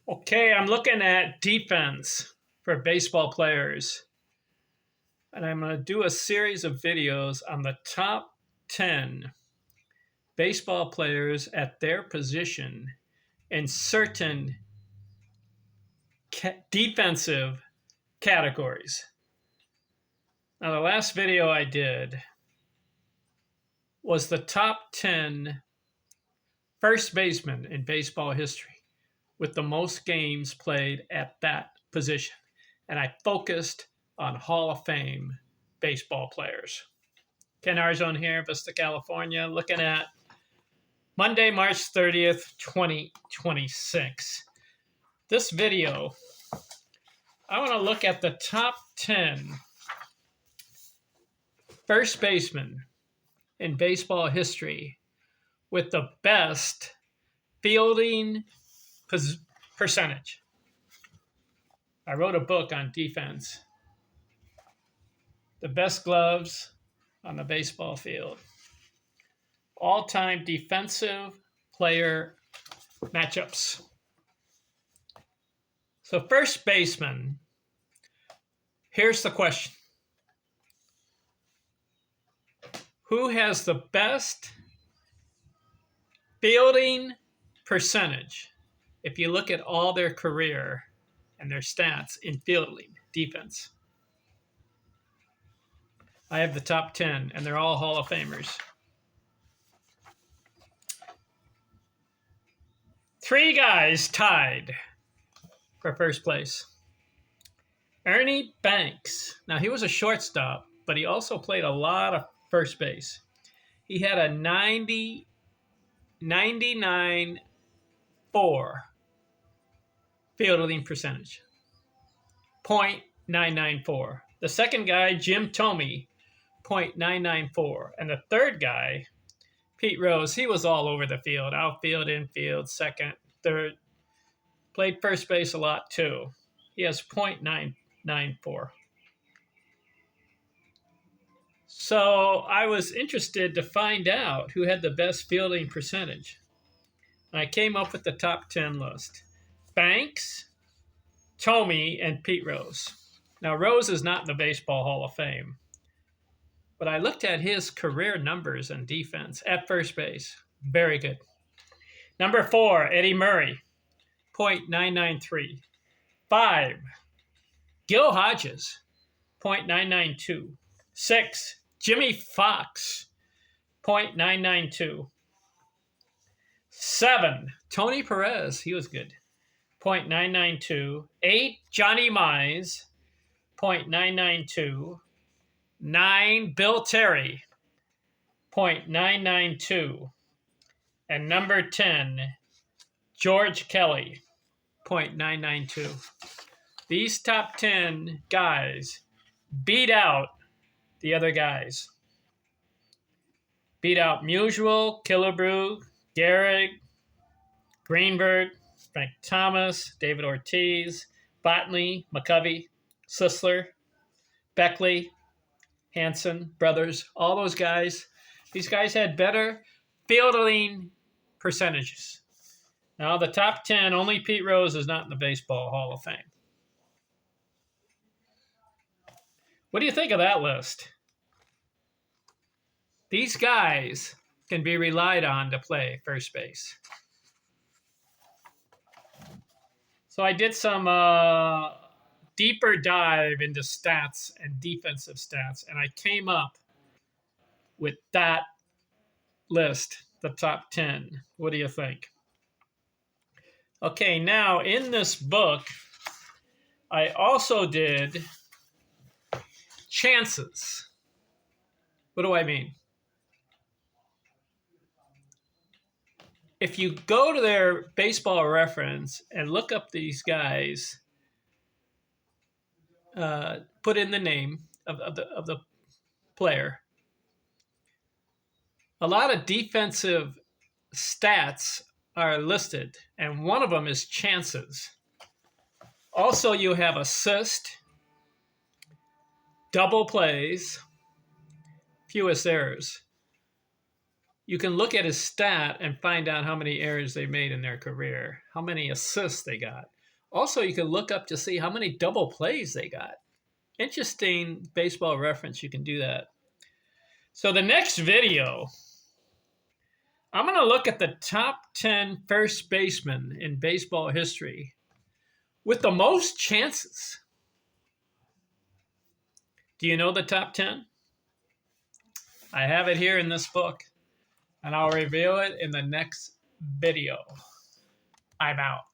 Okay, I'm looking at defense for baseball players. And I'm going to do a series of videos on the top 10 baseball players at their position in certain defensive categories. Now, the last video I did was the top 10 first basemen in baseball history with the most games played at that position. And I focused on Hall of Fame baseball players. Ken Arzone here, Vista, California, looking at Monday, March 30th, 2026. This video, I want to look at the top 10 first basemen in baseball history with the best fielding percentage. I wrote a book on defense, the best gloves on the baseball field, all-time defensive player matchups. So first baseman, here's the question. Who has the best fielding percentage if you look at all their career and their stats in fielding defense? I have the top 10, and they're all Hall of Famers. 3 guys tied for first place. Ernie Banks. Now, he was a shortstop, but he also played a lot of first base. He had a 99.4 fielding percentage. .994. The second guy, Jim Thome, .994. And the third guy, Pete Rose, he was all over the field. Outfield, infield, second, third. Played first base a lot too. He has .994. So I was interested to find out who had the best fielding percentage. I came up with the top 10 list. Banks, Thome, and Pete Rose. Now, Rose is not in the Baseball Hall of Fame, but I looked at his career numbers and defense at first base. Very good. Number 4, Eddie Murray, .993. 5, Gil Hodges, .992. 6, Jimmy Fox, .992. 7, Tony Perez, he was good, .992. 8, Johnny Mize, .992. 9, Bill Terry, .992. And number 10, George Kelly, .992. These top 10 guys beat out the other guys. Beat out Musial, Killebrew, Gehrig, Greenberg, Frank Thomas, David Ortiz, Botany, McCovey, Sisler, Beckley, Hanson, brothers, all those guys. These guys had better fielding percentages. Now, the top 10, only Pete Rose is not in the Baseball Hall of Fame. What do you think of that list? These guys can be relied on to play first base. So I did some deeper dive into stats and defensive stats, and I came up with that list, the top 10. What do you think? Okay, now in this book, I also did chances. What do I mean? If you go to their baseball reference and look up these guys, put in the name of the player, a lot of defensive stats are listed, and one of them is chances. Also, you have assist, double plays, fewest errors. You can look at his stat and find out how many errors they made in their career, how many assists they got. Also, you can look up to see how many double plays they got. Interesting baseball reference. You can do that. So the next video, I'm going to look at the top 10 first basemen in baseball history with the most chances. Do you know the top 10? I have it here in this book, and I'll reveal it in the next video. I'm out.